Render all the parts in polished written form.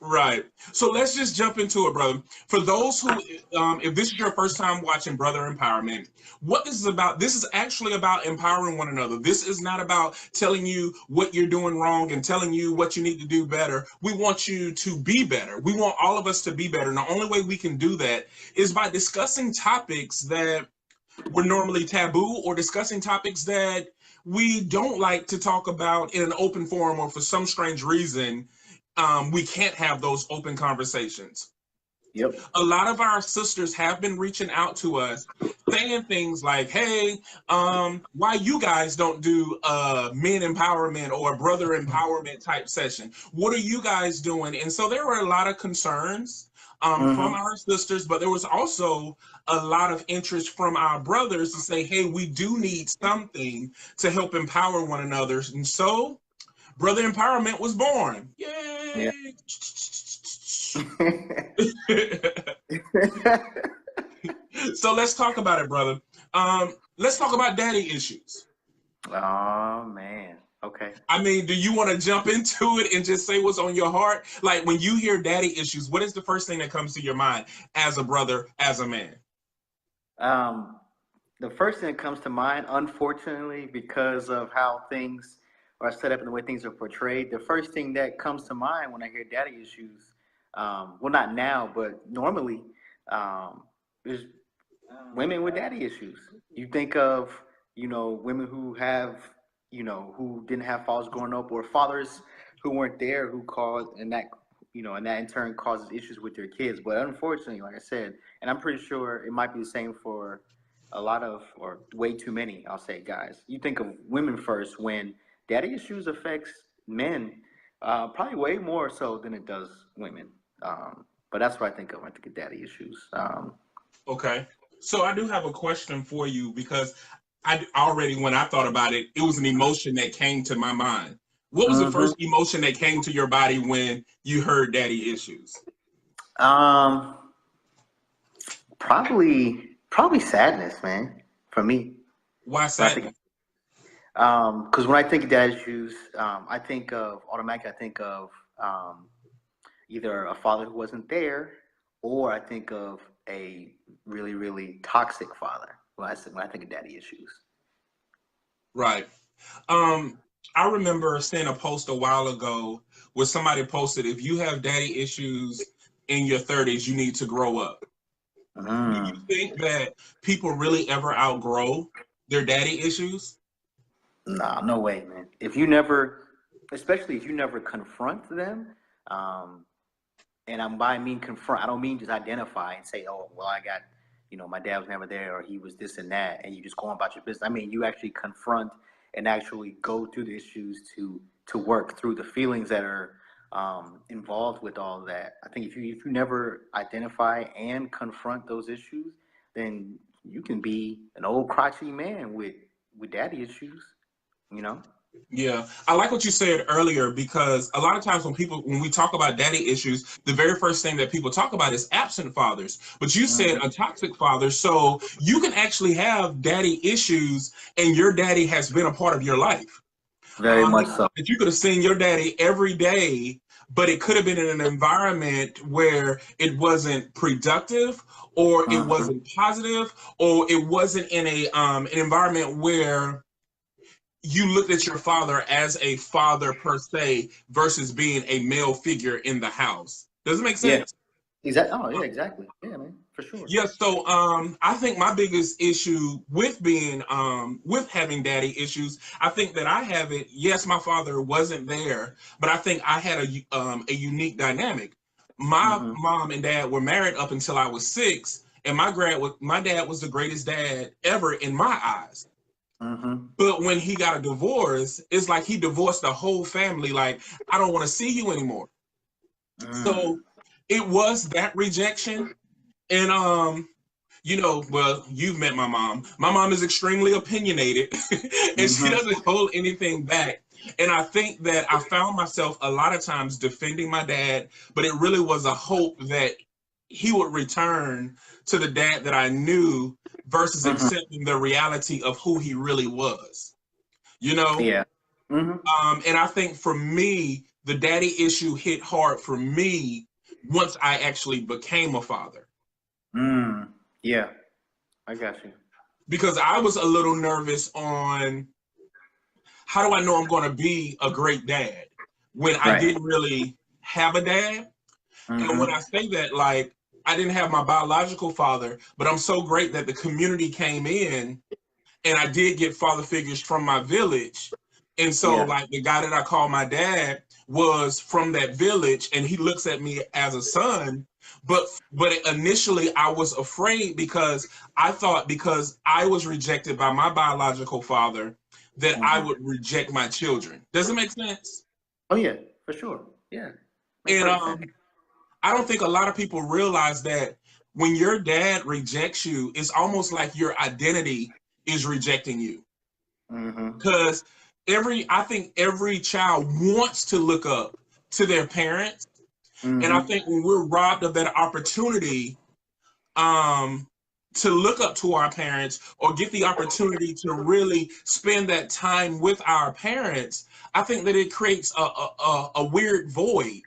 Right. So let's just jump into it, brother. For those who, if this is your first time watching Brother Empowerment, what this is about, this is actually about empowering one another. This is not about telling you what you're doing wrong and telling you what you need to do better. We want you to be better. We want all of us to be better. And the only way we can do that is by discussing topics that were normally taboo or discussing topics that we don't like to talk about in an open forum, or for some strange reason we can't have those open conversations. Yep. A lot of our sisters have been reaching out to us saying things like, hey, why you guys don't do a men empowerment or a brother empowerment type session? What are you guys doing? And so there were a lot of concerns from our sisters, but there was also a lot of interest from our brothers to say, hey, we do need something to help empower one another. And so Brother Empowerment was born. Yay! Yeah. So let's talk about it, brother. Let's talk about daddy issues. Oh man. Okay. I mean, do you want to jump into it and just say what's on your heart? Like, when you hear daddy issues, what is the first thing that comes to your mind as a brother, as a man? The first thing that comes to mind, unfortunately, because of how things are set up and the way things are portrayed, the first thing that comes to mind when I hear daddy issues, well, not now, but normally, is women with daddy issues. You think of, women who have, who didn't have fathers growing up, or fathers who weren't there, who caused, and that in turn causes issues with their kids. But unfortunately, like I said, and I'm pretty sure it might be the same for a lot of, or way too many, I'll say, guys. You think of women first when daddy issues affects men, probably way more so than it does women. But that's what I think of when I think of daddy issues. Okay. So I do have a question for you, because I already, when I thought about it, it was an emotion that came to my mind. What was the first emotion that came to your body when you heard daddy issues? Probably sadness, man, for me. Why sadness? Because when I think of daddy issues, I think of either a father who wasn't there, or I think of a really, really toxic father when I think of daddy issues. Right. I remember seeing a post a while ago where somebody posted, if you have daddy issues in your 30s, you need to grow up. Do you think that people really ever outgrow their daddy issues? Nah, no way, man. Especially if you never confront them, and I mean confront, I don't mean just identify and say, oh, well, I got, my dad was never there, or he was this and that, and you just go on about your business. I mean, you actually confront and actually go through the issues to work through the feelings that are involved with all of that. I think if you never identify and confront those issues, then you can be an old crotchety man with daddy issues, Yeah, I like what you said earlier, because a lot of times when we talk about daddy issues, the very first thing that people talk about is absent fathers. But you said a toxic father, so you can actually have daddy issues and your daddy has been a part of your life. Very much so. That you could have seen your daddy every day, but it could have been in an environment where it wasn't productive, or it wasn't positive, or it wasn't in an environment where you looked at your father as a father per se versus being a male figure in the house. Does it make sense? Yeah. Exactly. Oh, yeah, exactly. Yeah, man, for sure. Yeah. So I think my biggest issue with being with having daddy issues, I think that I have it. Yes, my father wasn't there, but I think I had a unique dynamic. My mom and dad were married up until I was 6, and my dad was the greatest dad ever in my eyes. But when he got a divorce, it's like he divorced the whole family. Like, I don't want to see you anymore. So it was that rejection. And, well, you've met my mom. My mom is extremely opinionated and she doesn't hold anything back. And I think that I found myself a lot of times defending my dad, but it really was a hope that he would return to the dad that I knew versus accepting the reality of who he really was, Yeah. And I think for me, the daddy issue hit hard for me once I actually became a father. Yeah, I got you. Because I was a little nervous on how do I know I'm going to be a great dad when I Right. didn't really have a dad. And when Mm-hmm. I say that, like, I didn't have my biological father, but I'm so great that the community came in and I did get father figures from my village. And so, Yeah. like, the guy that I call my dad was from that village, and he looks at me as a son. But initially, I was afraid because I thought because I was rejected by my biological father that I Mm-hmm. would reject my children. Does it make sense? Oh yeah, for sure. Yeah, make And perfect sense. I don't think a lot of people realize that when your dad rejects you, it's almost like your identity is rejecting you. Mm-hmm. Because I think every child wants to look up to their parents. And I Mm-hmm. think when we're robbed of that opportunity um, to look up to our parents or get the opportunity to really spend that time with our parents, I think that it creates a weird void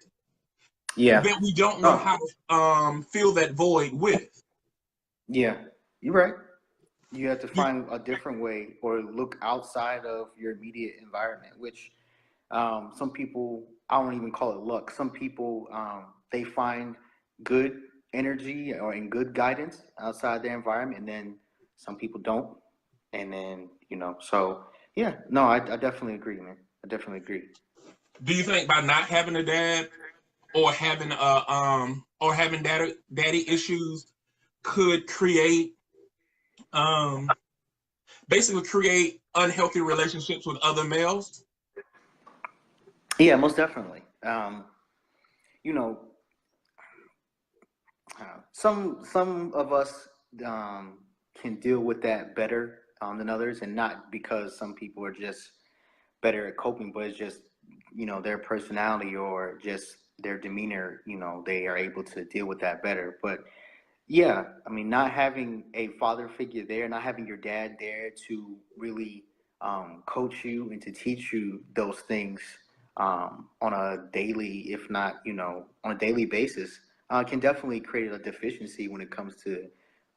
Yeah. that we don't know how Oh, to fill that void with. yeah. You're right. You have to find a different way or look outside of your immediate environment, which some people, I don't even call it luck. Some people, they find good energy or in good guidance outside their environment, and then some people don't. And then, so yeah, no, I definitely agree, man. I definitely agree. Do you think by not having a dad or having daddy issues could create um basically create unhealthy relationships with other males? Yeah, most definitely. You know, some of us can deal with that better than others, and not because some people are just better at coping, but it's just their personality or just their demeanor. They are able to deal with that better. But yeah, I mean, not having a father figure there, not having your dad there to really coach you and to teach you those things on a daily, if not, on a daily basis, can definitely create a deficiency when it comes to,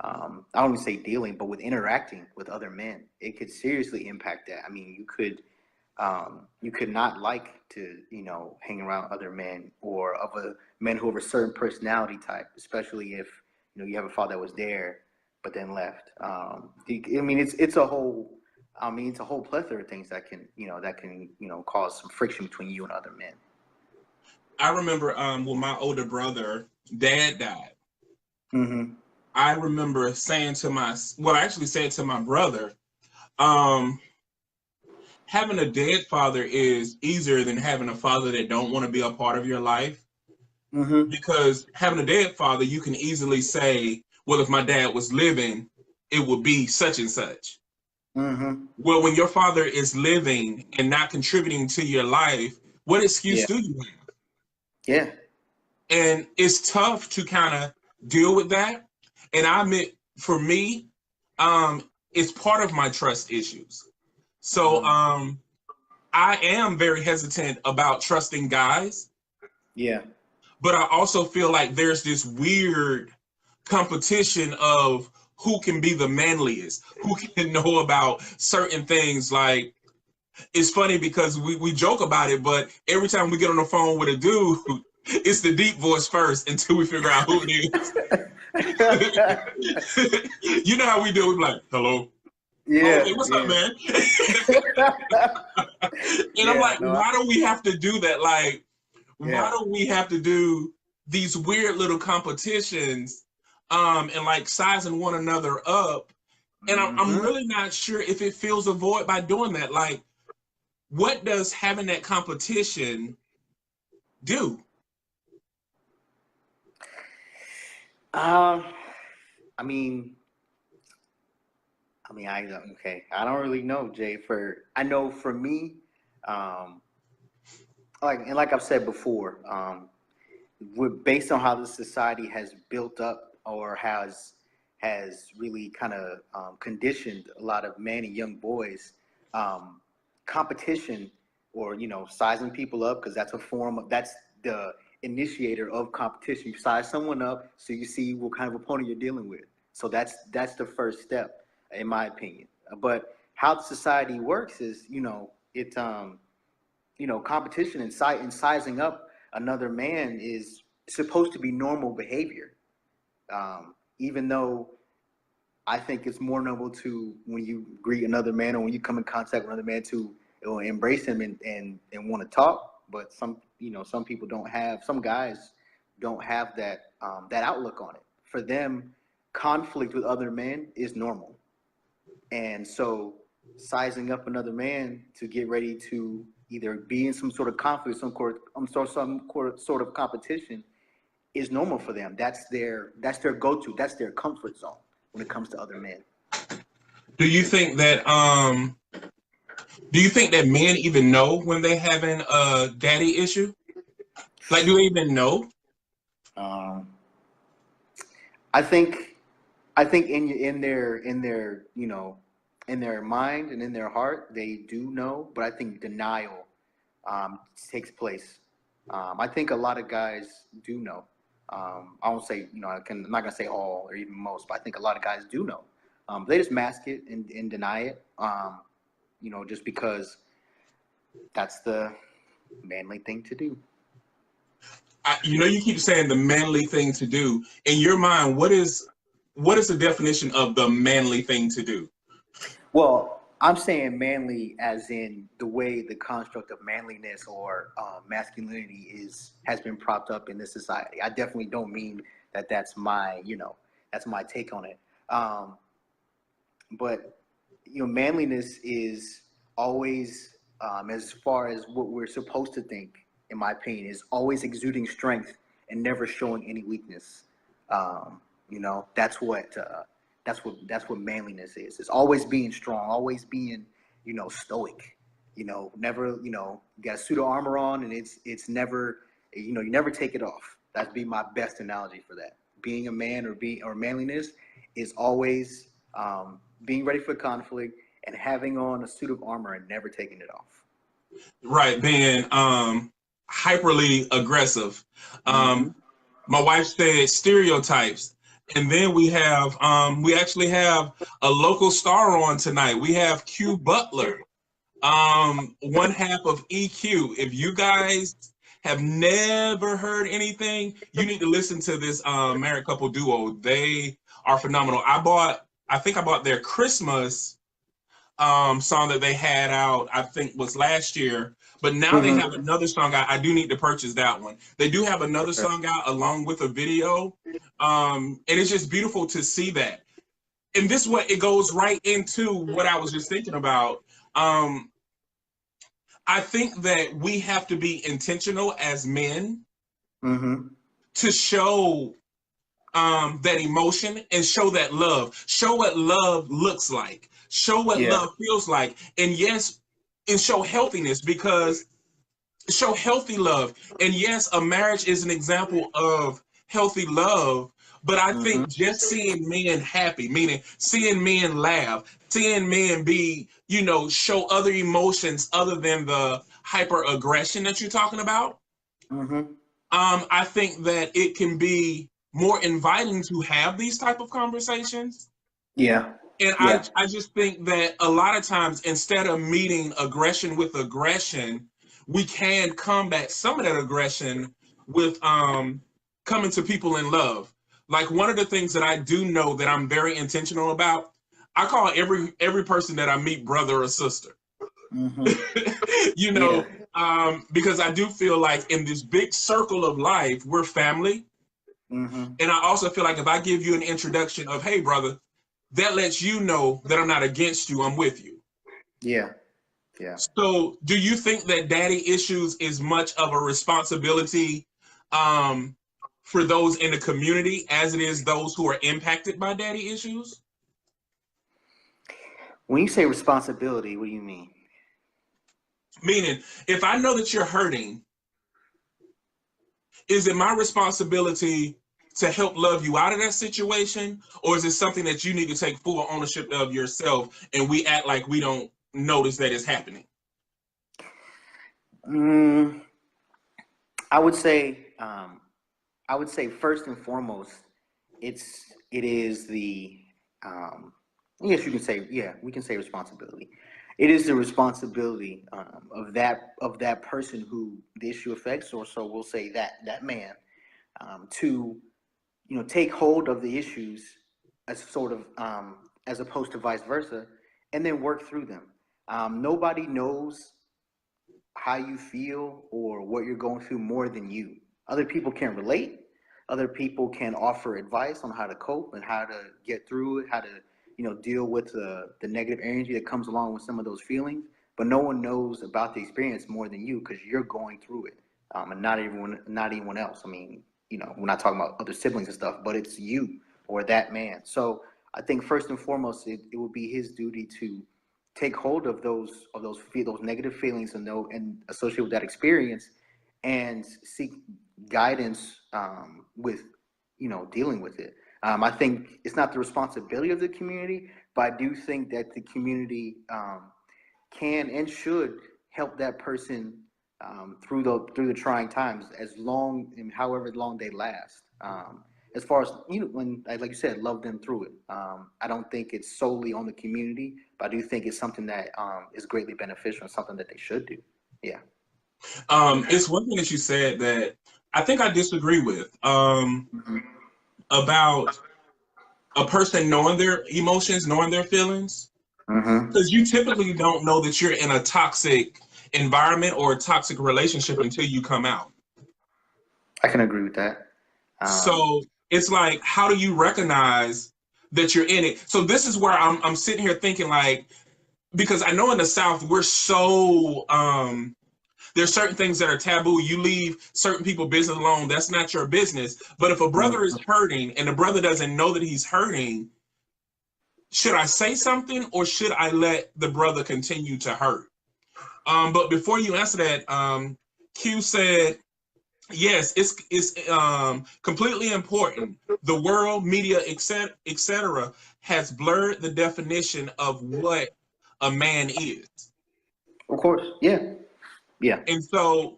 I don't even say dealing, but with interacting with other men. It could seriously impact that. I mean, you could not like to, hang around other men or of a men who have a certain personality type, especially if you have a father that was there but then left. I mean, it's a whole. I mean, it's a whole plethora of things that can cause some friction between you and other men. I remember when my older brother dad died. Mm-hmm. I remember saying to I actually said to my brother, um, having a dead father is easier than having a father that don't want to be a part of your life. Mm-hmm. Because having a dead father, you can easily say, well, if my dad was living, it would be such and such. Mm-hmm. Well, when your father is living and not contributing to your life, what excuse Yeah. do you have? Yeah. And it's tough to kind of deal with that. And I admit, for me, it's part of my trust issues. So Mm. I am very hesitant about trusting guys, Yeah. but I also feel like there's this weird competition of who can be the manliest, who can know about certain things. Like, it's funny because we joke about it, but every time we get on the phone with a dude, it's the deep voice first until we figure out who it is. You know how we do it, like, hello. Oh, Yeah. hey, what's up, Yeah. man? And I'm Yeah. like, No. why do we have to do that? Like, why Yeah. do we have to do these weird little competitions and like sizing one another up? And I'm Mm-hmm. really not sure if it fills a void by doing that. Like, what does having that competition do? Um. I mean. I okay. I don't really know, Jay. I know for me, um, like I've said before, based on how the society has built up or has really kind of conditioned a lot of men and young boys, competition or sizing people up, because that's the initiator of competition. You size someone up so you see what kind of opponent you're dealing with. So that's the first step, in my opinion. But how society works is, competition and sizing up another man is supposed to be normal behavior. Even though I think it's more noble to, when you greet another man or when you come in contact with another man, to embrace him and want to talk. But some people don't have, some guys don't have that outlook on it. For them, conflict with other men is normal. And so sizing up another man to get ready to either be in some sort of conflict, some sort of competition, is normal for them. That's their go-to. That's their comfort zone when it comes to other men. Do you think that men even know when they're having a daddy issue? Like, do they even know? I think in their mind and in their heart, they do know, but I think denial takes place. I think a lot of guys do know. I won't say, I'm not gonna say all or even most, but I think a lot of guys do know. They just mask it and deny it, just because that's the manly thing to do. You keep saying the manly thing to do. In your mind, what is the definition of the manly thing to do? Well, I'm saying manly as in the way the construct of manliness or masculinity has been propped up in this society. I definitely don't mean that that's my take on it. But manliness is always, as far as what we're supposed to think, in my opinion, is always exuding strength and never showing any weakness. That's what manliness is. It's always being strong, always being, stoic. Never, you got a suit of armor on, and it's never, you never take it off. That'd be my best analogy for that. Being a man or manliness is always being ready for conflict and having on a suit of armor and never taking it off. Right, being hyperly aggressive. My wife said stereotypes. And then we actually have a local star on tonight. We have Q Butler, one half of EQ. If you guys have never heard anything, you need to listen to this married couple duo. They are phenomenal. I think I bought their Christmas song that they had out, I think was last year. But now they have another song out. I do need to purchase that one. They do have another song out along with a video. And it's just beautiful to see that. And this way, it goes right into what I was just thinking about. I think that we have to be intentional as men to show that emotion and show that love. Show what love looks like. Show what love feels like. And yes, and show healthiness, because show healthy love. And yes, a marriage is an example of healthy love. But I think just seeing men happy, meaning seeing men laugh, seeing men be, show other emotions other than the hyper aggression that you're talking about. I think that it can be more inviting to have these type of conversations. Yeah. And I just think that a lot of times, instead of meeting aggression with aggression, we can combat some of that aggression with coming to people in love. Like, one of the things that I do know that I'm very intentional about, I call every person that I meet brother or sister. Because I do feel like in this big circle of life, we're family. And I also feel like if I give you an introduction of, hey, brother, that lets you know that I'm not against you, I'm with you. Yeah. So do you think that daddy issues is much of a responsibility for those in the community as it is those who are impacted by daddy issues? When you say responsibility, what do you mean? Meaning, if I know that you're hurting, is it my responsibility to help love you out of that situation? Or is it something that you need to take full ownership of yourself and we act like we don't notice that it's happening? Mm, I would say, first and foremost, it is the, um, yes, you can say, yeah, we can say responsibility. It is the responsibility of that person who the issue affects, or so we'll say that man, to take hold of the issues as sort of as opposed to vice versa, and then work through them. Nobody knows how you feel or what you're going through more than you. Other people can relate. Other people can offer advice on how to cope and how to get through it, how to deal with the negative energy that comes along with some of those feelings. But no one knows about the experience more than you because you're going through it, and not anyone else. I mean, we're not talking about other siblings and stuff, but it's you or that man. So I think first and foremost, it would be his duty to take hold of those negative feelings and associated with that experience, and seek guidance with dealing with it. I think it's not the responsibility of the community, but I do think that the community can and should help that person through the trying times, as long and however long they last. As far as when, like you said, love them through it. I don't think it's solely on the community, but I do think it's something that is greatly beneficial and something that they should do. Yeah. It's one thing that you said that I think I disagree with, Mm-hmm. about a person knowing their emotions, knowing their feelings, Mm-hmm. because you typically don't know that you're in a toxic environment or a toxic relationship until you come out. I can agree with that. So it's like, how do you recognize that you're in it? So this is where I'm sitting here thinking, like, because I know in the South we're so there's certain things that are taboo. You leave certain people business alone. That's not your business. But if a brother is Mhm. hurting and the brother doesn't know that he's hurting, should I say something or should I let the brother continue to hurt? But before you answer that, Q said, yes, it's completely important. The world, media, etc., has blurred the definition of what a man is. Of course. Yeah. Yeah. And so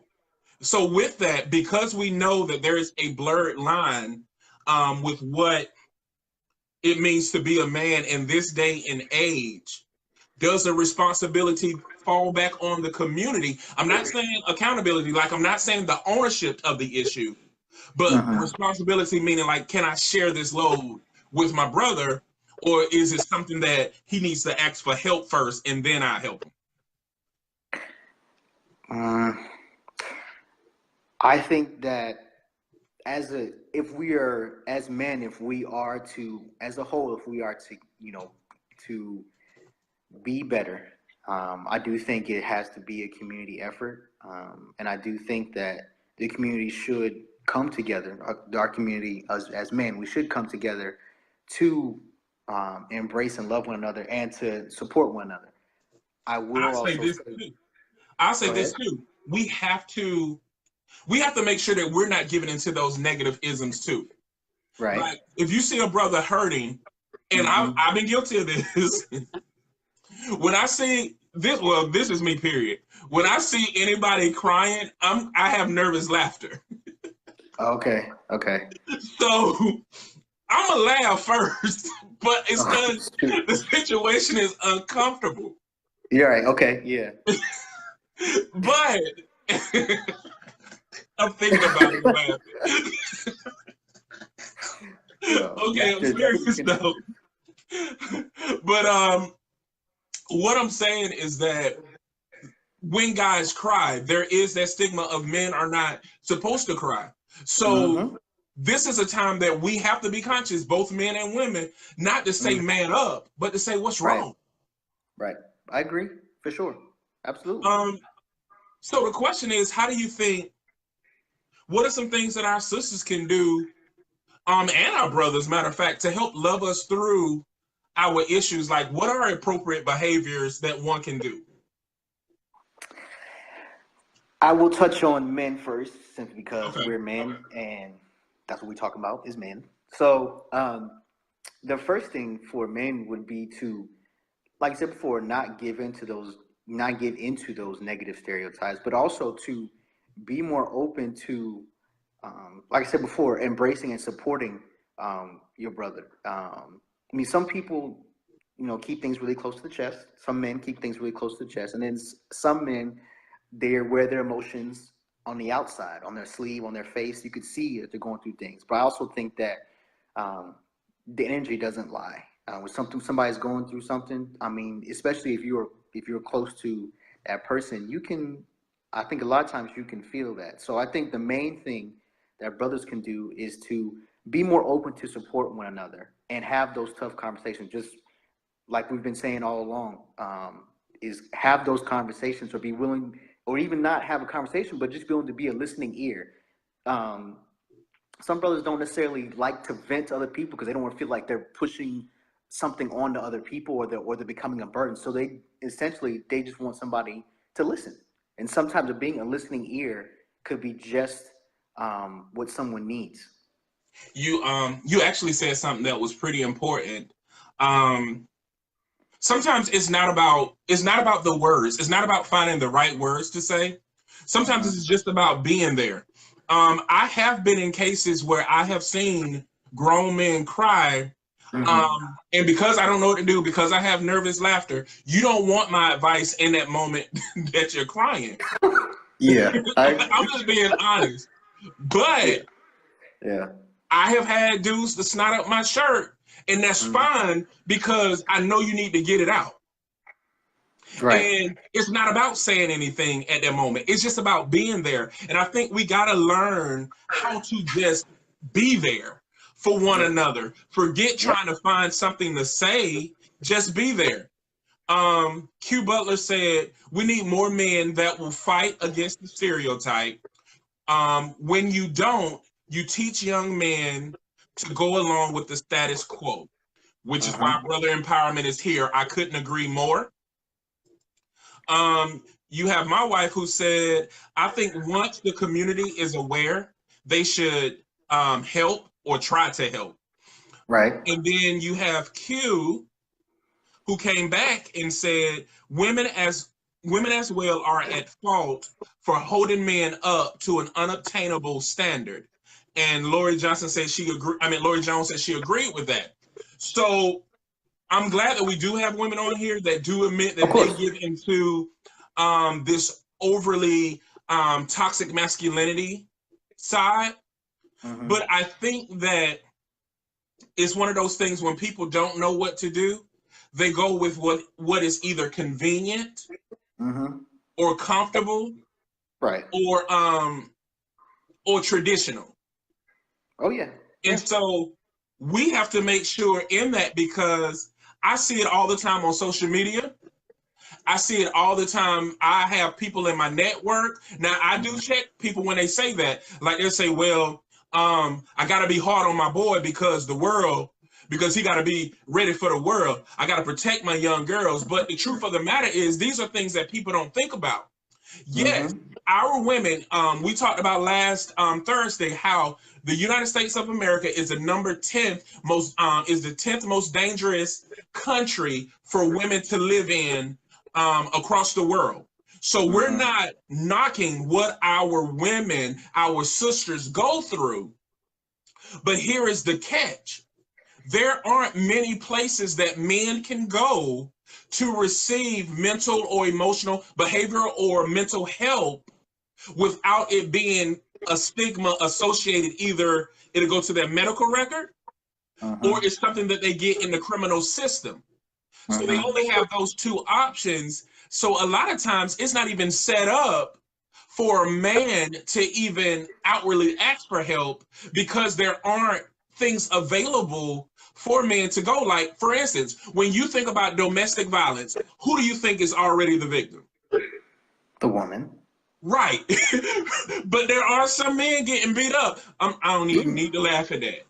with that, because we know that there is a blurred line with what it means to be a man in this day and age, does the responsibility fall back on the community? I'm not saying accountability, like I'm not saying the ownership of the issue, but Uh-huh. responsibility meaning like, can I share this load with my brother, or is it something that he needs to ask for help first and then I help him? Uh, I think that if we are as men, if we are to, as a whole, if we are to, to be better, I do think it has to be a community effort, and I do think that the community should come together. Our community, as men, we should come together to embrace and love one another and to support one another. I I will say also this say, too. I say go this ahead. too. We have to make sure that we're not giving into those negative isms too. Right. Like if you see a brother hurting, and Mm-hmm. I've been guilty of this. When I see this, well, this is me. Period. When I see anybody crying, I have nervous laughter. Okay. Okay. So I'm gonna laugh first, but it's Oh, because shoot. the situation is uncomfortable. You're right. Okay. Yeah. But I'm thinking about it and laughing. Yo, Okay, I'm laughter serious can. though. But what I'm saying is that when guys cry, there is that stigma of men are not supposed to cry. So Mm-hmm. this is a time that we have to be conscious, both men and women, not to say Mm-hmm. man up, but to say what's Right. wrong. Right. I agree for sure. Absolutely. Um, so the question is, how do you think? What are some things that our sisters can do, and our brothers, matter of fact, to help love us through our issues? Like, what are appropriate behaviors that one can do? I will touch on men first, simply because Okay. we're men, and that's what we talk about is men. So, the first thing for men would be to, like I said before, not give in to those not give into those negative stereotypes, but also to be more open to, like I said before, embracing and supporting your brother. I mean, some people, keep things really close to the chest. Some men keep things really close to the chest, and then some men, they wear their emotions on the outside, on their sleeve, on their face. You could see that they're going through things. But I also think that the energy doesn't lie. When somebody's going through something, I mean, especially if you're close to that person, I think a lot of times you can feel that. So I think the main thing that brothers can do is to be more open to support one another and have those tough conversations. Just like we've been saying all along, is have those conversations, or be willing, or even not have a conversation, but just be willing to be a listening ear. Some brothers don't necessarily like to vent to other people because they don't want to feel like they're pushing something on to other people, or they're becoming a burden. So they just want somebody to listen. And sometimes being a listening ear could be just what someone needs. You actually said something that was pretty important. Sometimes it's not about the words. It's not about finding the right words to say. Sometimes it's just about being there. I have been in cases where I have seen grown men cry, and because I don't know what to do, because I have nervous laughter, you don't want my advice in that moment that you're crying. Yeah, I'm just being honest. But yeah, I have had dudes to snot up my shirt, and that's fine because I know you need to get it out. right. And it's not about saying anything at that moment. It's just about being there. And I think we got to learn how to just be there for one another. Forget trying to find something to say. Just be there. Q Butler said, we need more men that will fight against the stereotype. When you don't, you teach young men to go along with the status quo, which is why brother empowerment is here. I couldn't agree more. You have my wife who said, I think once the community is aware, they should help or try to help. Right. And then you have Q who came back and said, women as well are at fault for holding men up to an unobtainable standard. And Lori Johnson said Lori Jones said she agreed with that. So I'm glad that we do have women on here that do admit that they get into this overly toxic masculinity side. But I think that it's one of those things when people don't know what to do, they go with what is either convenient or comfortable, right, or traditional. Oh yeah. And so we have to make sure in that, because I see it all the time on social media. I see it all the time. I have people in my network. Now, I do check people when they say that. Like they'll say, well, I got to be hard on my boy because he got to be ready for the world. I got to protect my young girls. But the truth of the matter is, these are things that people don't think about. Yes, our women, we talked about last Thursday how the United States of America is the 10th most dangerous country for women to live in across the world. So we're not knocking what our women, our sisters go through. But here is the catch. There aren't many places that men can go to receive mental or emotional, behavioral or mental help without it being a stigma associated. Either it'll go to their medical record or it's something that they get in the criminal system. So they only have those two options. So a lot of times it's not even set up for a man to even outwardly ask for help because there aren't things available for men to go. Like, for instance, when you think about domestic violence, who do you think is already the victim? The woman. Right. But there are some men getting beat up. I don't even need to laugh at that.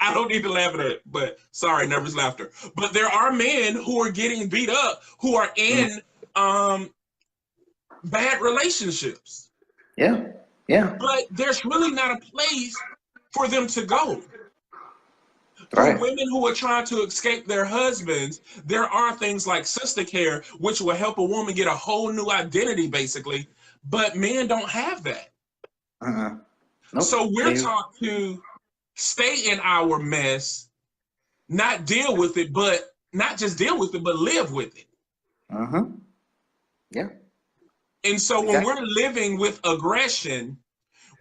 I don't need to laugh at that, but sorry, nervous laughter. But there are men who are getting beat up who are in bad relationships. Yeah. Yeah. But there's really not a place for them to go. For Right. women who are trying to escape their husbands, there are things like sister care, which will help a woman get a whole new identity, basically. But men don't have that. Nope. So we're taught to stay in our mess, not deal with it, but not just deal with it, but live with it. Yeah. And so when Exactly. we're living with aggression,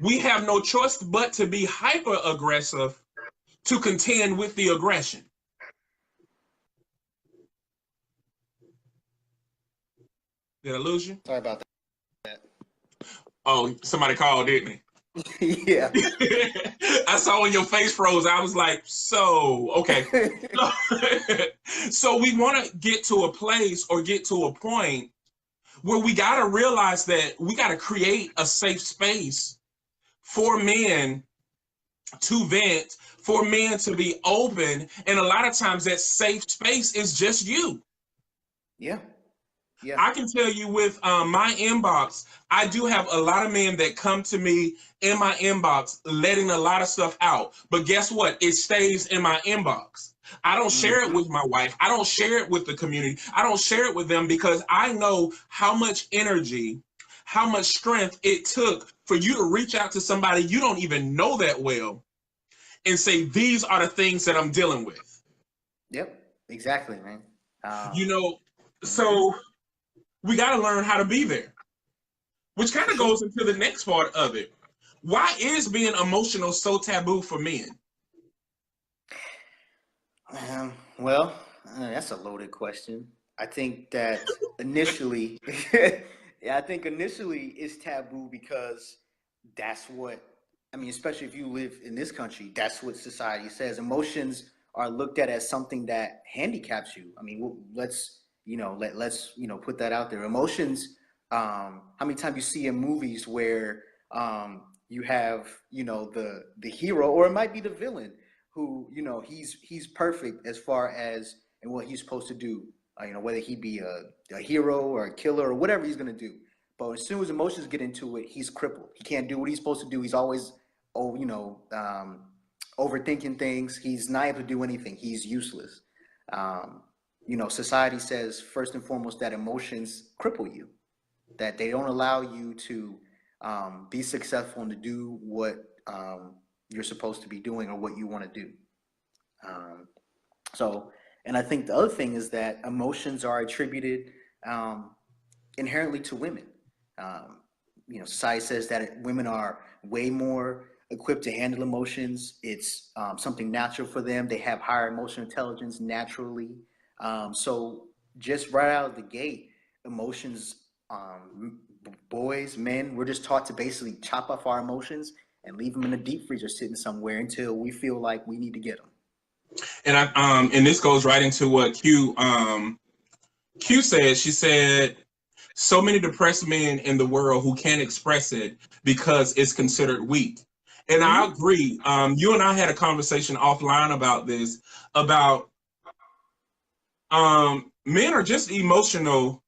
we have no choice but to be hyper aggressive to contend with the aggression. Did I lose you? Sorry about that. Oh, somebody called, didn't Yeah. they? I saw when your face froze. I was like, so, okay. So we want to get to a place or get to a point where we got to realize that we got to create a safe space for men to vent, for men to be open. And a lot of times that safe space is just you. Yeah. Yeah. I can tell you with my inbox, I do have a lot of men that come to me in my inbox letting a lot of stuff out. But guess what? It stays in my inbox. I don't share it with my wife. I don't share it with the community. I don't share it with them because I know how much energy, how much strength it took for you to reach out to somebody you don't even know that well and say, these are the things that I'm dealing with. Yep. Exactly, man. So we got to learn how to be there, which kind of goes into the next part of it. Why is being emotional so taboo for men? Well, that's a loaded question. I think that initially, yeah, I think initially it's taboo because that's what, I mean, especially if you live in this country, that's what society says. Emotions are looked at as something that handicaps you. I mean, let's put that out there. Emotions. How many times you see in movies where you have the hero, or it might be the villain, who he's perfect as far as and what he's supposed to do. Whether he be a hero or a killer or whatever he's gonna do. But as soon as emotions get into it, he's crippled. He can't do what he's supposed to do. He's always overthinking things. He's not able to do anything. He's useless. Society says first and foremost that emotions cripple you, that they don't allow you to be successful and to do what you're supposed to be doing or what you want to do. And I think the other thing is that emotions are attributed inherently to women. Society says that women are way more equipped to handle emotions. It's something natural for them. They have higher emotional intelligence naturally. So just right out of the gate, emotions, boys, men, we're just taught to basically chop off our emotions and leave them in a deep freezer sitting somewhere until we feel like we need to get them. And this goes right into what Q said. She said, so many depressed men in the world who can't express it because it's considered weak. And I agree. You and I had a conversation offline about this, about men are just emotional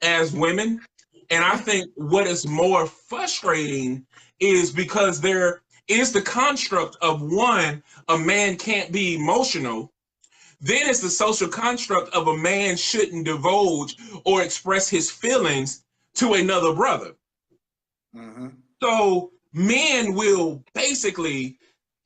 as women. And I think what is more frustrating is because there is the construct of one, a man can't be emotional. Then it's the social construct of a man shouldn't divulge or express his feelings to another brother. So men will basically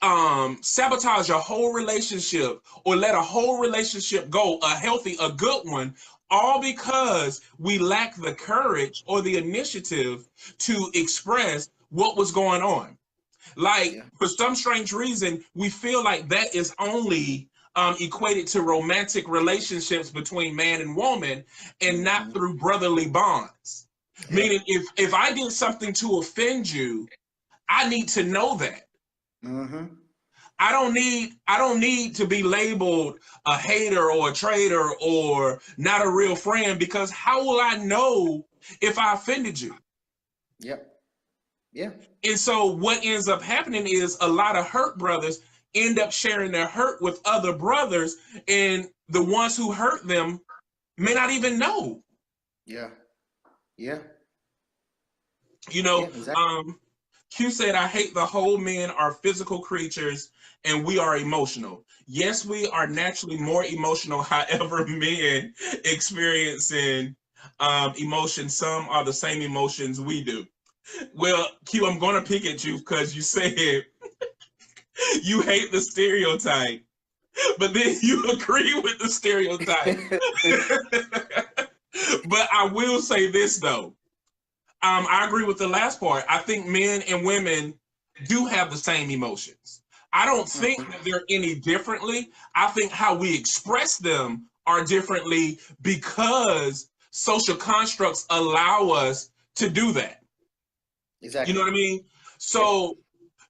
sabotage a whole relationship or let a whole relationship go, a healthy, a good one, all because we lack the courage or the initiative to express what was going on. Like, for some strange reason, we feel like that is only equated to romantic relationships between man and woman and not through brotherly bonds. Meaning, if I did something to offend you, I need to know that. I don't need to be labeled a hater or a traitor or not a real friend, because how will I know if I offended you? And so what ends up happening is a lot of hurt brothers end up sharing their hurt with other brothers, and the ones who hurt them may not even know. Exactly. Q said, I hate the whole men are physical creatures and we are emotional. Yes, we are naturally more emotional. However, men experiencing emotions, some are the same emotions we do. Well, Q, I'm going to pick at you because you said you hate the stereotype, but then you agree with the stereotype. But I will say this, though. I agree with the last part. I think men and women do have the same emotions. I don't think that they're any differently. I think how we express them are differently because social constructs allow us to do that. You know Exactly. what I mean? Yep. So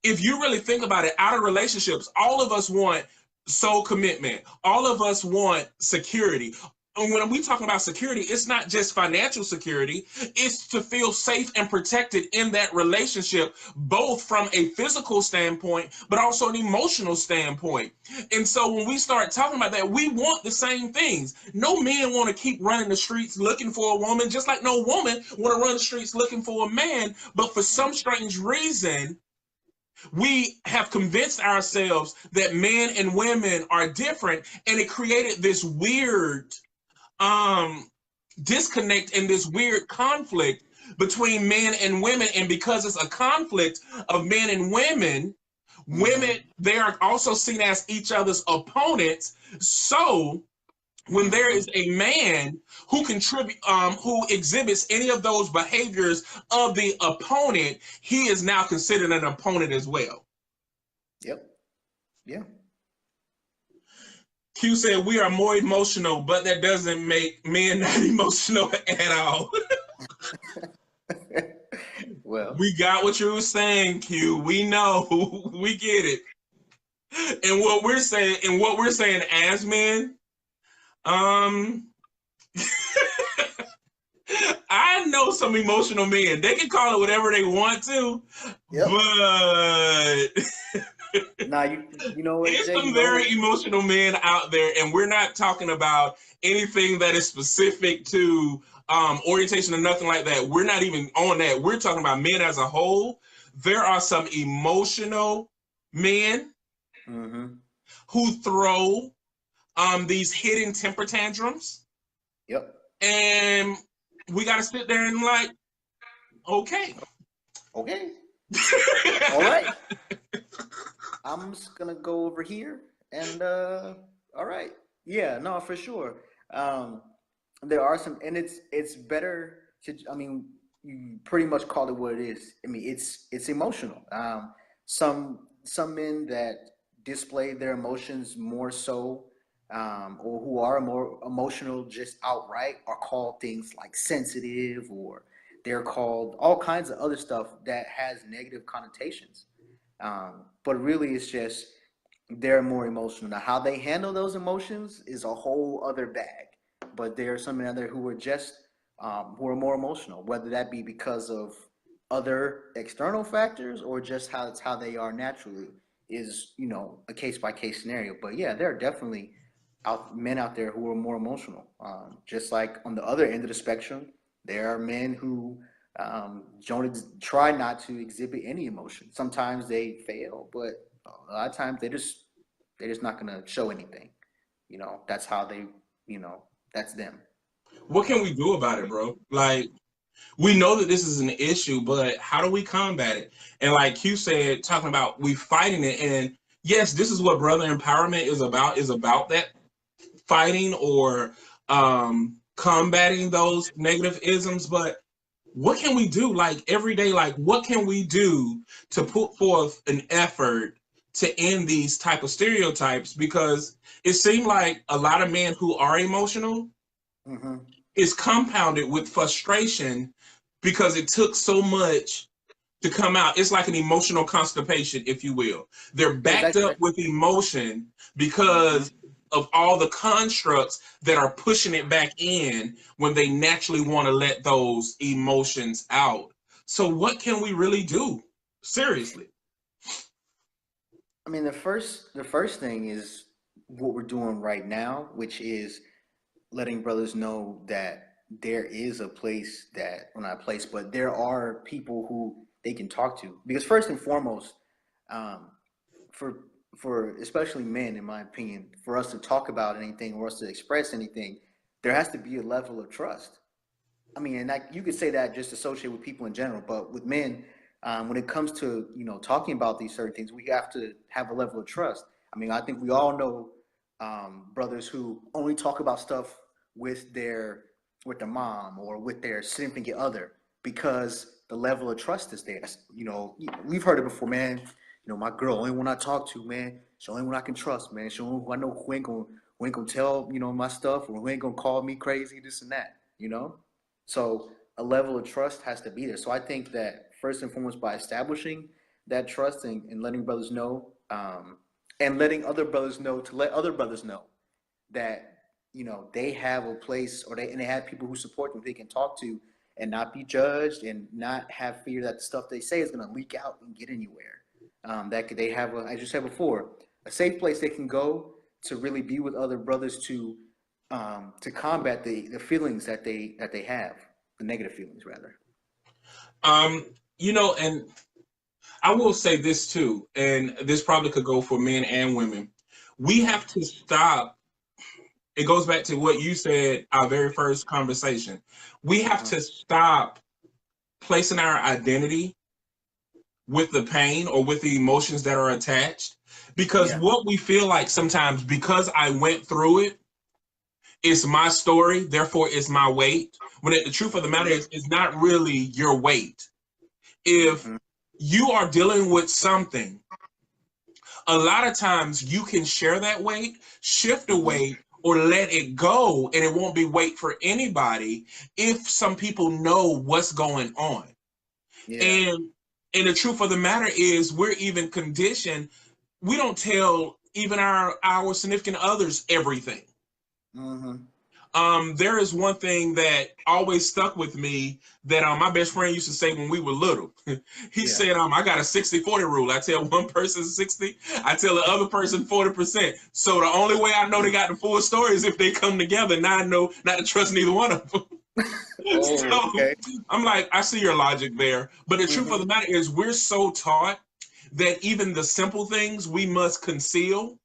if you really think about it, out of relationships, all of us want soul commitment. All of us want security. And when we talk about security, it's not just financial security, it's to feel safe and protected in that relationship, both from a physical standpoint, but also an emotional standpoint. And so when we start talking about that, we want the same things. No men want to keep running the streets looking for a woman, just like no woman want to run the streets looking for a man. But for some strange reason, we have convinced ourselves that men and women are different, and it created this weird um disconnect and this weird conflict between men and women. And because it's a conflict of men and women, women, they are also seen as each other's opponents. So when there is a man who contribute who exhibits any of those behaviors of the opponent, he is now considered an opponent as well. Yep. Yeah. Q said we are more emotional, but that doesn't make men not emotional at all. Well, We got what you were saying, Q. We know. We get it. And what we're saying as men, um, I know some emotional men. They can call it whatever they want to, yep. but Now you know what, there's Jay? You some know, very emotional men out there, and we're not talking about anything that is specific to orientation or nothing like that. We're not even on that. We're talking about men as a whole. There are some emotional men mm-hmm. who throw these hidden temper tantrums, Yep. and we got to sit there and like, okay. Okay. All right. I'm just gonna go over here and all right. Yeah, no, for sure. Um there are some, and it's better to, I mean, you pretty much call it what it is. I mean, it's emotional. Some men that display their emotions more so, or who are more emotional just outright, are called things like sensitive, or they're called all kinds of other stuff that has negative connotations. But really, it's just they're more emotional. Now, how they handle those emotions is a whole other bag. But there are some out there who are just who are more emotional, whether that be because of other external factors or just how it's how they are naturally, is, you know, a case by case scenario. But yeah, there are definitely men out there who are more emotional. Just like on the other end of the spectrum, there are men who don't try not to exhibit any emotion. Sometimes they fail, but a lot of times they're just not gonna show anything. You know, that's how they, you know, that's them. What can we do about it, bro? Like, we know that this is an issue, but how do we combat it? And like Q said, talking about we fighting it, and yes, this is what brother empowerment is about that fighting or combating those negative isms. But what can we do, like every day? Like, what can we do to put forth an effort to end these type of stereotypes? Because it seemed like a lot of men who are emotional Mm-hmm. is compounded with frustration because it took so much to come out. It's like an emotional constipation, if you will. They're backed Exactly. up with emotion Mm-hmm. because of all the constructs that are pushing it back in when they naturally want to let those emotions out. So, what can we really do? Seriously. I mean, the first thing is what we're doing right now, which is letting brothers know that there is a place that, well, not a place, but there are people who they can talk to. Because first and foremost, for especially men, in my opinion, for us to talk about anything or us to express anything, there has to be a level of trust. I mean, and you could say that just associate with people in general, but with men, when it comes to talking about these certain things, we have to have a level of trust. I mean, I think we all know brothers who only talk about stuff with their mom or with their significant other because the level of trust is there. We've heard it before, man. My girl, only one I talk to, man. She's the only one I can trust, man. She only who I know who ain't gonna tell my stuff, or who ain't gonna call me crazy, this and that. So a level of trust has to be there. So I think that first and foremost, by establishing that trust and letting brothers know, and letting other brothers know to let other brothers know that they have a place, or they have people who support them they can talk to and not be judged and not have fear that the stuff they say is going to leak out and get anywhere. They have, as you said before, a safe place they can go to really be with other brothers to combat the feelings that they have, the negative feelings rather. And I will say this too, and this probably could go for men and women. We have to stop. It goes back to what you said, our very first conversation. We have to stop placing our identity with the pain or with the emotions that are attached. Because what we feel like sometimes, because I went through it, it's my story, therefore it's my weight. When the truth of the matter is, it's not really your weight. If you are dealing with something, a lot of times you can share that weight, shift the weight, or let it go, and it won't be weight for anybody if some people know what's going on. And the truth of the matter is, we're even conditioned. We don't tell even our significant others everything. There is one thing that always stuck with me that my best friend used to say when we were little. He said, I got a 60-40 rule. I tell one person 60, I tell the other person 40%. So the only way I know they got the full story is if they come together. Now I know not to trust neither one of them. I'm like, I see your logic there. But the truth of the matter is, we're so taught that even the simple things we must conceal.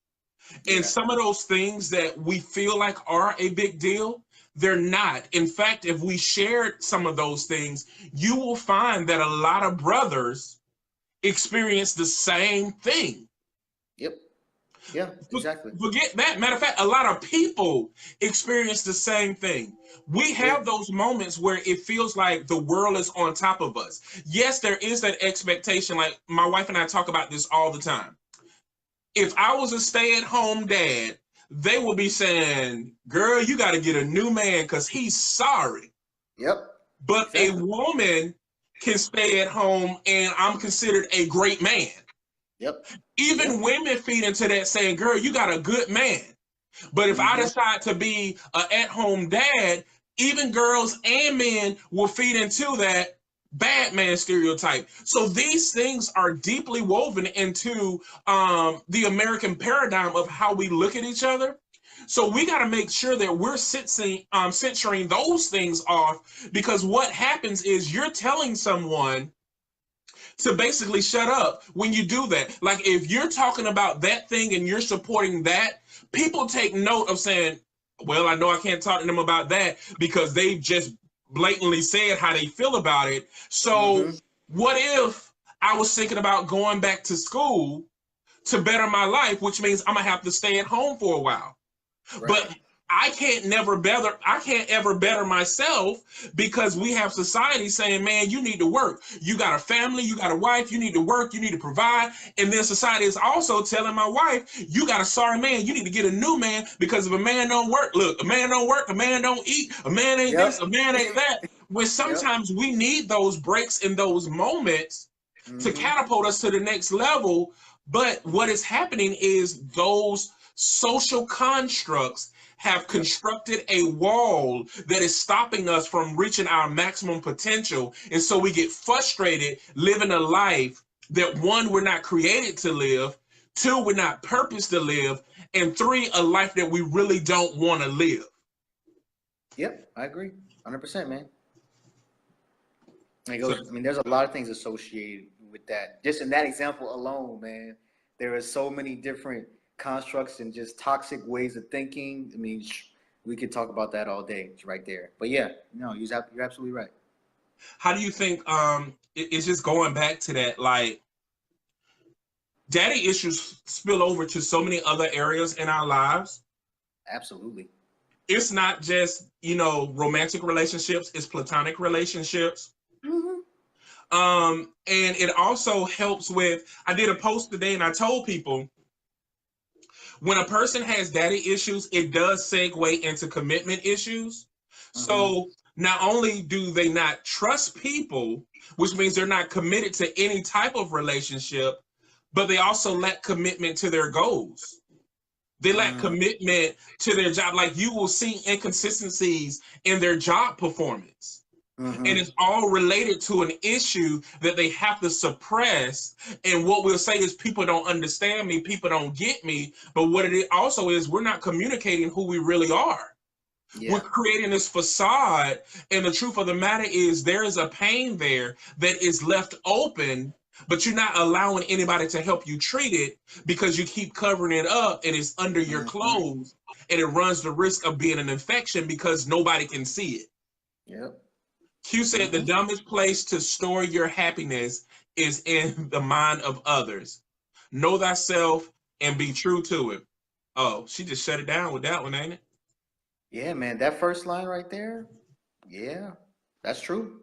And some of those things that we feel like are a big deal, they're not. In fact, if we shared some of those things, you will find that a lot of brothers experience the same thing. Yeah, exactly. Forget that. Matter of fact, a lot of people experience the same thing. We have those moments where it feels like the world is on top of us. Yes, there is that expectation. Like my wife and I talk about this all the time. If I was a stay-at-home dad, they would be saying, girl, you got to get a new man because he's sorry. But a woman can stay at home and I'm considered a great man. Even women feed into that saying, girl, you got a good man. But if I decide to be an at-home dad, even girls and men will feed into that bad man stereotype. So these things are deeply woven into the American paradigm of how we look at each other. So we got to make sure that we're censoring those things off, because what happens is you're telling someone to basically shut up when you do that. Like if you're talking about that thing and you're supporting that, people take note of saying, well, I know I can't talk to them about that because they just blatantly said how they feel about it. So what if I was thinking about going back to school to better my life, which means I'm gonna have to stay at home for a while. But I can't ever better myself because we have society saying, man, you need to work. You got a family, you got a wife, you need to work, you need to provide. And then society is also telling my wife, you got a sorry man, you need to get a new man because if a man don't work, look, a man don't work, a man don't eat, a man ain't this, a man ain't that. When sometimes we need those breaks in those moments to catapult us to the next level. But what is happening is those social constructs have constructed a wall that is stopping us from reaching our maximum potential. And so we get frustrated living a life that, one, we're not created to live, two, we're not purposed to live, and three, a life that we really don't want to live. Yep, I agree. 100%, man. It So goes, I mean, there's a lot of things associated with that. Just in that example alone, man, there are so many different constructs and just toxic ways of thinking. I mean, we could talk about that all day. It's right there. But yeah, no, you're absolutely right. how do you think it's just going back to that, like daddy issues spill over to so many other areas in our lives. Absolutely. It's not just, romantic relationships, it's platonic relationships. Mm-hmm. And it also helps with, I did a post today and I told people when a person has daddy issues, it does segue into commitment issues. Mm-hmm. So not only do they not trust people, which means they're not committed to any type of relationship, but they also lack commitment to their goals. They lack Mm-hmm. commitment to their job. Like you will see inconsistencies in their job performance. And Mm-hmm. it's all related to an issue that they have to suppress. And what we'll say is people don't understand me, people don't get me. But what it also is, we're not communicating who we really are. We're Yeah. creating this facade. And the truth of the matter is there is a pain there that is left open, but you're not allowing anybody to help you treat it because you keep covering it up and it's under your Mm-hmm. clothes and it runs the risk of being an infection because nobody can see it. Yep. Q said the Mm-hmm. dumbest place to store your happiness is in the mind of others. Know thyself and be true to it. Oh, she just shut it down with that one, ain't it? Yeah, man. That first line right there. Yeah, that's true.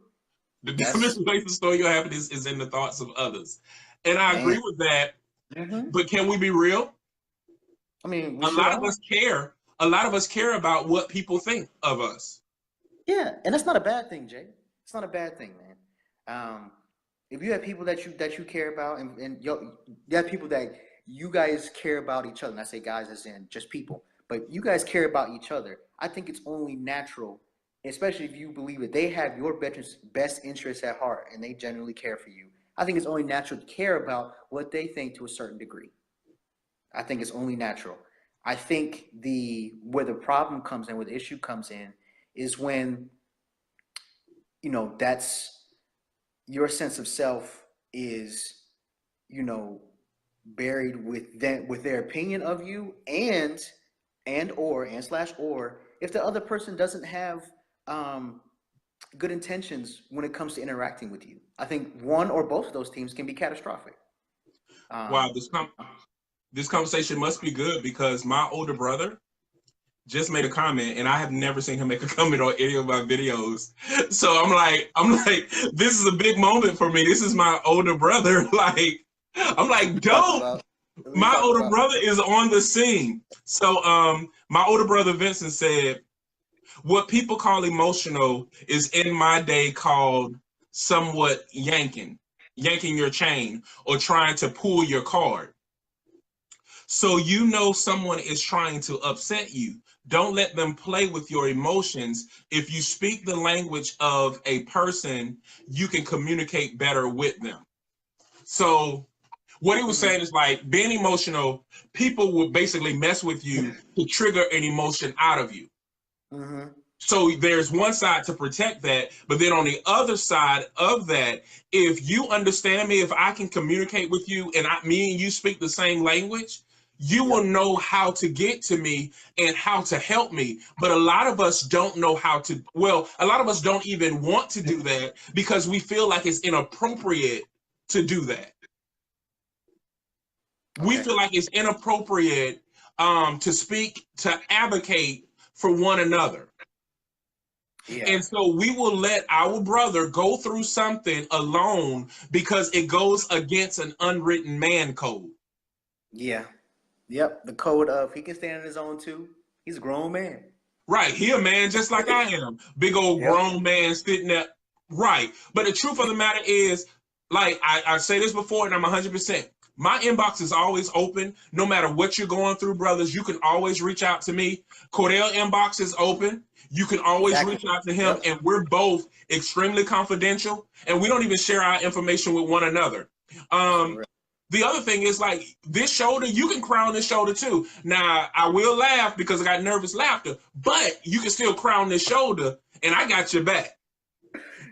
The That's dumbest place to store your happiness is in the thoughts of others. And I man. agree with that, Mm-hmm. but can we be real? I mean, we A should lot of all. us care. A lot of us care about what people think of us. Yeah, and that's not a bad thing, Jay. It's not a bad thing, man. If you have people that you care about, and you have people that you guys care about each other, and I say guys as in just people, but you guys care about each other. I think it's only natural, especially if you believe that they have your best interests at heart and they genuinely care for you. I think it's only natural to care about what they think to a certain degree. I think it's only natural. I think the where the problem comes in, where the issue comes in, is when that's your sense of self is you know buried with their opinion of you, and slash or if the other person doesn't have um good intentions when it comes to interacting with you. I think one or both of those teams can be catastrophic. Wow, um this conversation must be good because my older brother just made a comment and I have never seen him make a comment on any of my videos. So I'm like, this is a big moment for me. This is my older brother. Like, I'm like, talk dope. about what we My talk older about. brother is on the scene. So my older brother Vincent said, what people call emotional is in my day called somewhat yanking your chain or trying to pull your card. So someone is trying to upset you. Don't let them play with your emotions. If you speak the language of a person, you can communicate better with them. So what he was Mm-hmm. saying is like being emotional, people will basically mess with you to trigger an emotion out of you. Mm-hmm. So there's one side to protect that, but then on the other side of that, if you understand me, if I can communicate with you and me and you speak the same language, you will Yep. know how to get to me and how to help me. But a lot of us don't know how to, well, a lot of us don't even want to do that because we feel like it's inappropriate to do that. We Okay. feel like it's inappropriate to speak, to advocate for one another. Yeah. And so we will let our brother go through something alone because it goes against an unwritten man code. Yeah. Yep. The code of he can stand on his own too. He's a grown man. Right. He a man just like I am. Big old Yep. grown man sitting there. Right. But the truth of the matter is, like I say this before and I'm 100%. My inbox is always open. No matter what you're going through, brothers, you can always reach out to me. Cordell inbox is open. You can always Exactly. reach out to him. Yep. And we're both extremely confidential. And we don't even share our information with one another. For Um, real. the other thing is like this shoulder, you can crown this shoulder too. Now I will laugh because I got nervous laughter, but you can still crown this shoulder and I got your back.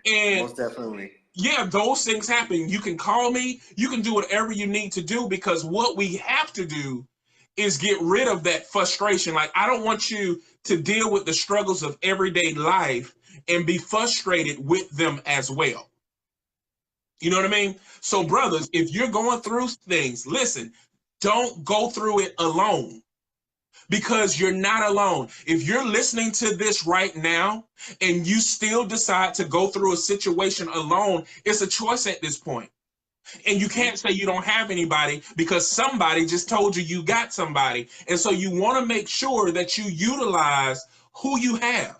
And Most definitely. yeah, those things happen. You can call me, you can do whatever you need to do, because what we have to do is get rid of that frustration. Like, I don't want you to deal with the struggles of everyday life and be frustrated with them as well. You know what I mean? So, brothers, if you're going through things, listen, don't go through it alone, because you're not alone. If you're listening to this right now and you still decide to go through a situation alone, it's a choice at this point. And you can't say you don't have anybody, because somebody just told you you got somebody. And so you want to make sure that you utilize who you have.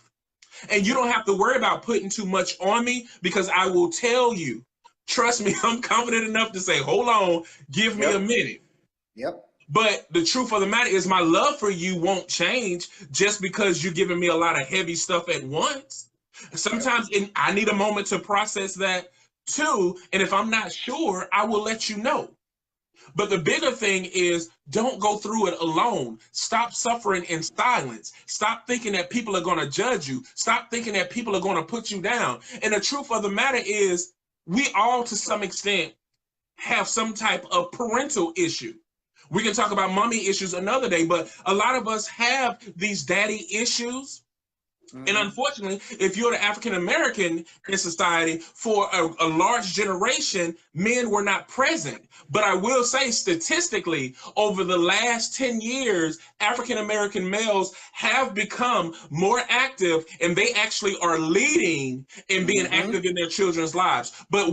And you don't have to worry about putting too much on me, because I will tell you, trust me, I'm confident enough to say, hold on, give me a minute. Yep. But the truth of the matter is, my love for you won't change just because you're giving me a lot of heavy stuff at once. Sometimes I need a moment to process that too. And if I'm not sure, I will let you know. But the bigger thing is, don't go through it alone. Stop suffering in silence. Stop thinking that people are going to judge you. Stop thinking that people are going to put you down. And the truth of the matter is, we all, to some extent, have some type of parental issue. We can talk about mommy issues another day, but a lot of us have these daddy issues. And unfortunately, if you're the African American in society, for a large generation, men were not present. But I will say, statistically, over the last 10 years, African American males have become more active, and they actually are leading in being active in their children's lives. But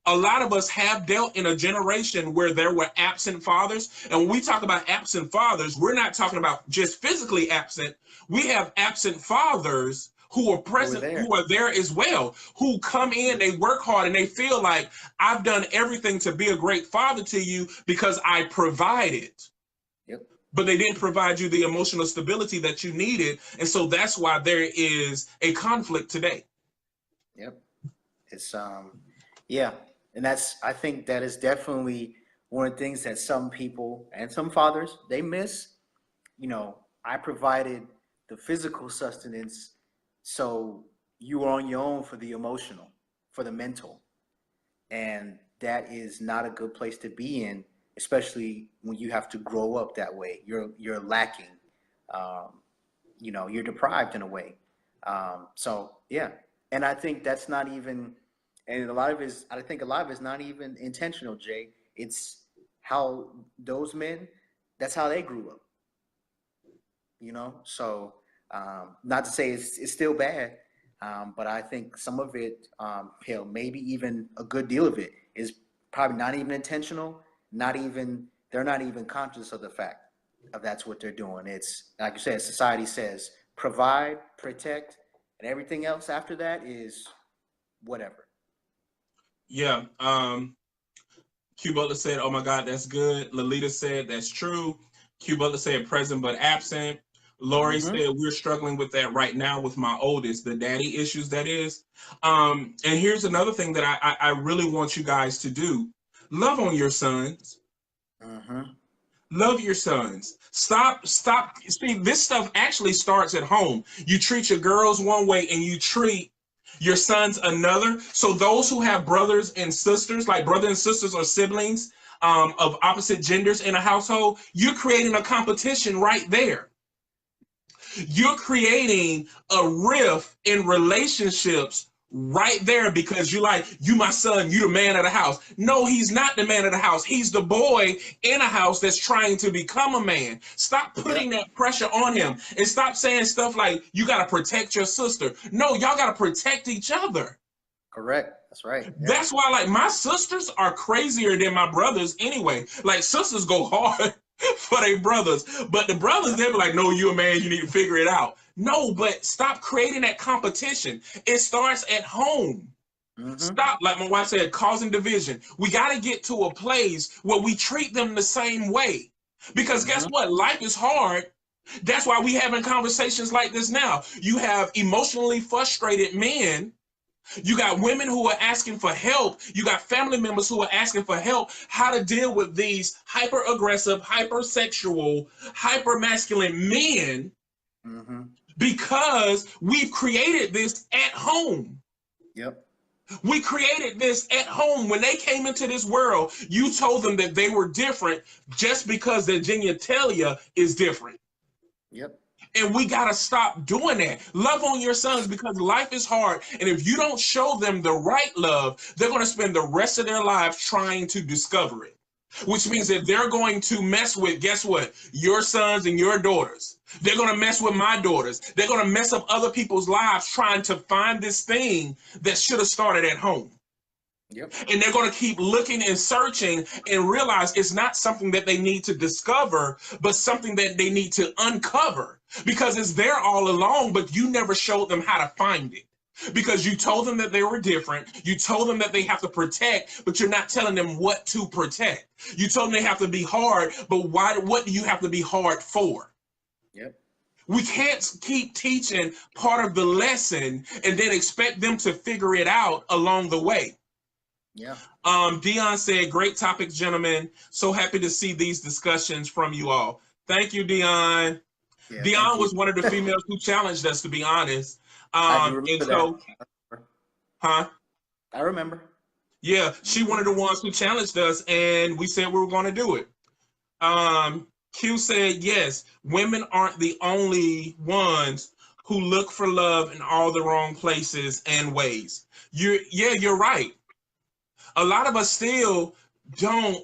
a lot of us have dealt in a generation where there were absent fathers. And when we talk about absent fathers, we're not talking about just physically absent. We have absent fathers who are present, who are there as well, who come in, they work hard, and they feel like, I've done everything to be a great father to you because I provided. Yep. But they didn't provide you the emotional stability that you needed. And so that's why there is a conflict today. Yep. It's, yeah. And I think that is definitely one of the things that some people and some fathers, they miss. You know, I provided the physical sustenance, so you are on your own for the emotional, for the mental. And that is not a good place to be in, especially when you have to grow up that way. You're lacking. You're deprived in a way. So yeah. And I think that's not even, and I think a lot of it's not even intentional, Jay. It's how those men, that's how they grew up. So not to say it's still bad, but I think some of it, hell, maybe even a good deal of it is probably not even intentional. They're not even conscious of the fact of that's what they're doing. It's like you said, society says provide, protect, and everything else after that is whatever. Yeah. Q Butler said, oh my God, that's good. Lolita said, that's true. Q Butler said, present but absent. Lori said, we're struggling with that right now with my oldest, the daddy issues, that is. And here's another thing that I really want you guys to do. Love on your sons. Love your sons. Stop. See, this stuff actually starts at home. You treat your girls one way and you treat your sons another. So those who have brothers and sisters, like brothers and sisters or siblings of opposite genders in a household, you're creating a competition right there. You're creating a rift in relationships right there, because you my son, you the man of the house. No, he's not the man of the house. He's the boy in a house that's trying to become a man. Stop putting that pressure on him, and stop saying stuff like, you got to protect your sister. No, y'all got to protect each other. Correct. That's right. Yeah. That's why, like, my sisters are crazier than my brothers anyway. Like, sisters go hard for their brothers, but the brothers, they're like, no, you're a man, you need to figure it out. No, but stop creating that competition. It starts at home. Stop, like my wife said, causing division. We got to get to a place where we treat them the same way, because guess what? Life is hard. That's why we having conversations like this now. You have emotionally frustrated men. You got women who are asking for help. You got family members who are asking for help, how to deal with these hyper-aggressive, hypersexual, hyper-masculine men, because we've created this at home. Yep. We created this at home. When they came into this world, you told them that they were different just because their genitalia is different. Yep. And we got to stop doing that. Love on your sons, because life is hard. And if you don't show them the right love, they're going to spend the rest of their lives trying to discover it. Which means that they're going to mess with, guess what? Your sons and your daughters. They're going to mess with my daughters. They're going to mess up other people's lives trying to find this thing that should have started at home. Yep. And they're going to keep looking and searching and realize it's not something that they need to discover, but something that they need to uncover, because it's there all along, but you never showed them how to find it. Because you told them that they were different. You told them that they have to protect, but you're not telling them what to protect. You told them they have to be hard, but why? What do you have to be hard for? Yep. We can't keep teaching part of the lesson and then expect them to figure it out along the way. Yeah. Dion said, great topic, gentlemen. So happy to see these discussions from you all. Thank you, Dion. Yeah, Dion was one of the females who challenged us, to be honest. I remember that. Huh? I remember. Yeah, she one of the ones who challenged us, and we said we were going to do it. Q said, yes, women aren't the only ones who look for love in all the wrong places and ways. You're right. A lot of us still don't.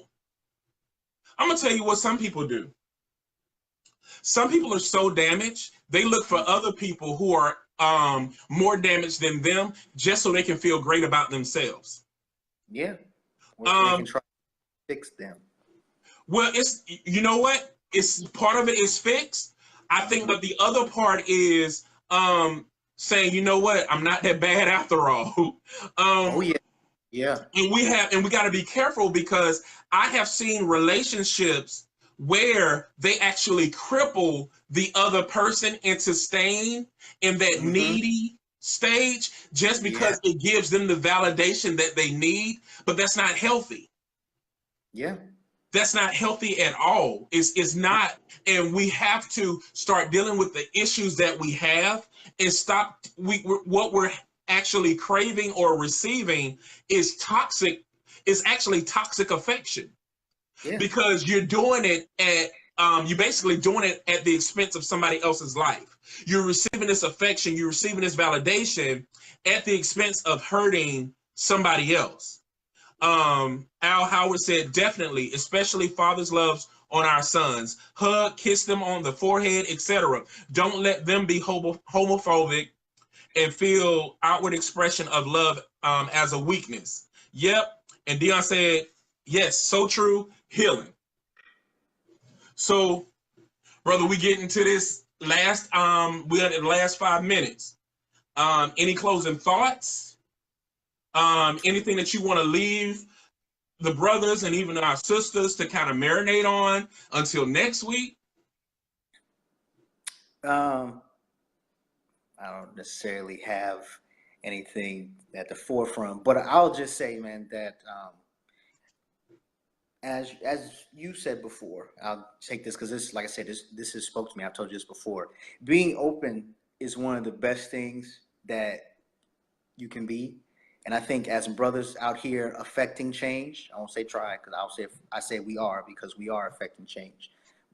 I'm going to tell you what some people do. Some people are so damaged, they look for other people who are more damaged than them just so they can feel great about themselves. Yeah. Or so they can try to fix them. Well, it's, you know what? It's part of it is fixed. I think that the other part is saying, you know what? I'm not that bad after all. Oh yeah. Yeah. And we got to be careful, because I have seen relationships where they actually cripple the other person into staying in that needy stage just because it gives them the validation that they need, but that's not healthy. Yeah. That's not healthy at all. It's not, and we have to start dealing with the issues that we have and stop. What we're actually craving or receiving is toxic. Is actually toxic affection. Yeah. Because you're doing it at you're basically doing it at the expense of somebody else's life. You're receiving this affection, you're receiving this validation at the expense of hurting somebody else. Al Howard said, definitely, especially fathers' loves on our sons. Hug, kiss them on the forehead, etc. Don't let them be homophobic and feel outward expression of love as a weakness. Yep. And Dion said, yes, so true. Healing. So, brother, we get into this last, we're in the last 5 minutes. Any closing thoughts? Anything that you want to leave the brothers and even our sisters to kind of marinate on until next week? I don't necessarily have anything at the forefront, but I'll just say, man, that as you said before, I'll take this because this, like I said, this has spoke to me. I've told you this before. Being open is one of the best things that you can be. And I think as brothers out here affecting change, I won't say try, because I say we are, because we are affecting change.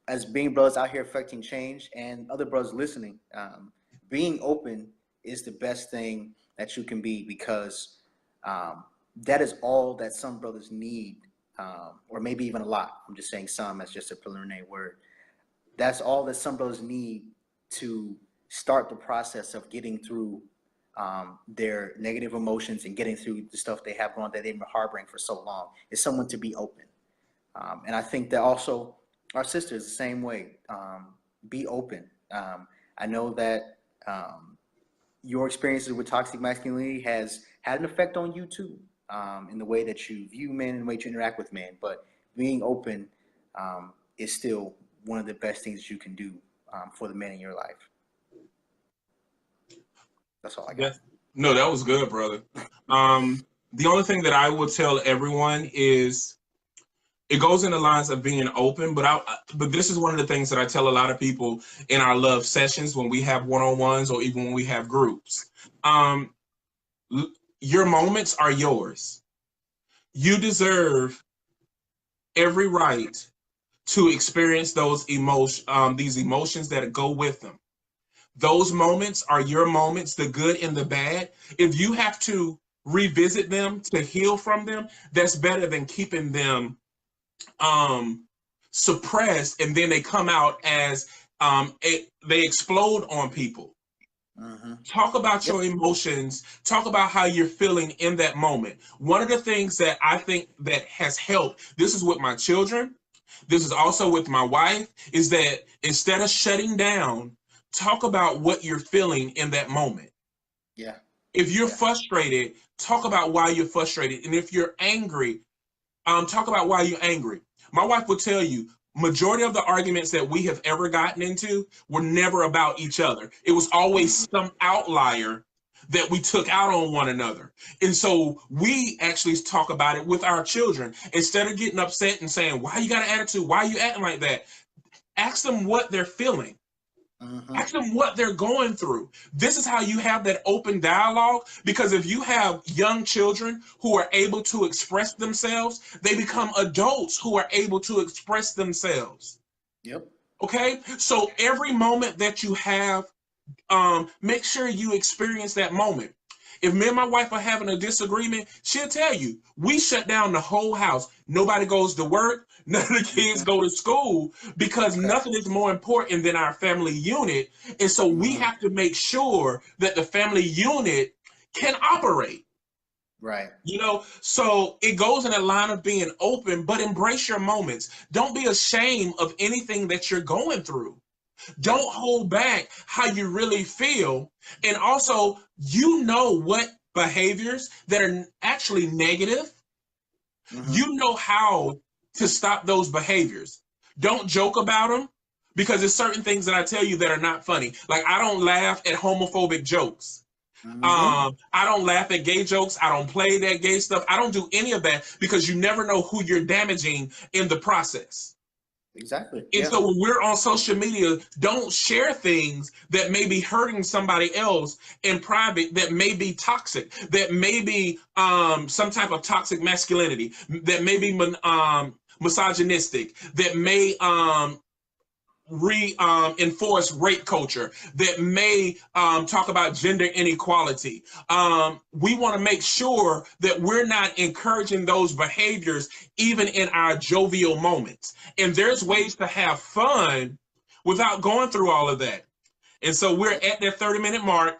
As being brothers out here affecting change, and other brothers listening, being open is the best thing that you can be, because that is all that some brothers need, or maybe even a lot. I'm just saying some, that's just a preliminary word. That's all that some brothers need to start the process of getting through their negative emotions and getting through the stuff they have going that they've been harboring for so long, is someone to be open. And I think that also our sisters the same way. Be open. I know that your experiences with toxic masculinity has had an effect on you too, in the way that you view men and the way you interact with men. But being open is still one of the best things you can do for the men in your life. That's all I got. No, that was good, brother. The only thing that I will tell everyone is, it goes in the lines of being open, but this is one of the things that I tell a lot of people in our love sessions when we have one-on-ones or even when we have groups. your moments are yours. You deserve every right to experience these emotions that go with them. Those moments are your moments, the good and the bad. If you have to revisit them to heal from them, that's better than keeping them suppressed, and then they come out as they explode on people. Talk about your emotions. Talk about how you're feeling in that moment. One of the things that I think that has helped, this is with my children, this is also with my wife, is that instead of shutting down, talk about what you're feeling in that moment. Yeah. If you're frustrated, talk about why you're frustrated. And if you're angry, talk about why you're angry. My wife will tell you, majority of the arguments that we have ever gotten into were never about each other. It was always some outlier that we took out on one another. And so we actually talk about it with our children. Instead of getting upset and saying, why you got an attitude? Why are you acting like that? Ask them what they're feeling. Ask them what they're going through. This is how you have that open dialogue, because if you have young children who are able to express themselves, they become adults who are able to express themselves. Yep. Okay? So every moment that you have, make sure you experience that moment. If me and my wife are having a disagreement, she'll tell you, we shut down the whole house. Nobody goes to work. None of the kids go to school, because nothing is more important than our family unit. And so we have to make sure that the family unit can operate. Right. You know, so it goes in a line of being open, but embrace your moments. Don't be ashamed of anything that you're going through. Don't hold back how you really feel. And also, you know what behaviors that are actually negative. You know how to stop those behaviors. Don't joke about them, because there's certain things that I tell you that are not funny. Like, I don't laugh at homophobic jokes. I don't laugh at gay jokes. I don't play that gay stuff. I don't do any of that, because you never know who you're damaging in the process. Exactly. And so when we're on social media, don't share things that may be hurting somebody else in private, that may be toxic, that may be some type of toxic masculinity, that may be misogynistic, that may reinforce rape culture, that may talk about gender inequality. We want to make sure that we're not encouraging those behaviors even in our jovial moments. And there's ways to have fun without going through all of that. And so we're at that 30-minute mark.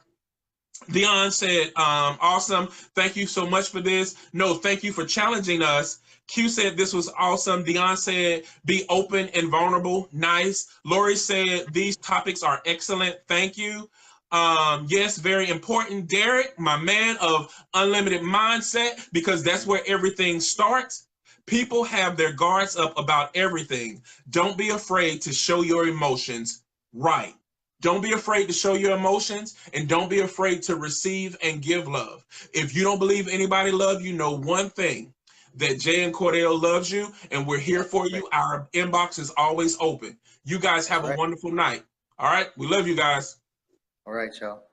Dion said, awesome. Thank you so much for this. No, thank you for challenging us. Q said this was awesome. Dion said, be open and vulnerable. Nice. Lori said, these topics are excellent. Thank you. Yes, very important. Derek, my man of unlimited mindset, because that's where everything starts. People have their guards up about everything. Don't be afraid to show your emotions. Right. Don't be afraid to show your emotions, and don't be afraid to receive and give love. If you don't believe anybody loves you, know one thing, that Jay and Cordell loves you, and we're here for you. Our inbox is always open. You guys have a wonderful night. All right? We love you guys. All right, y'all.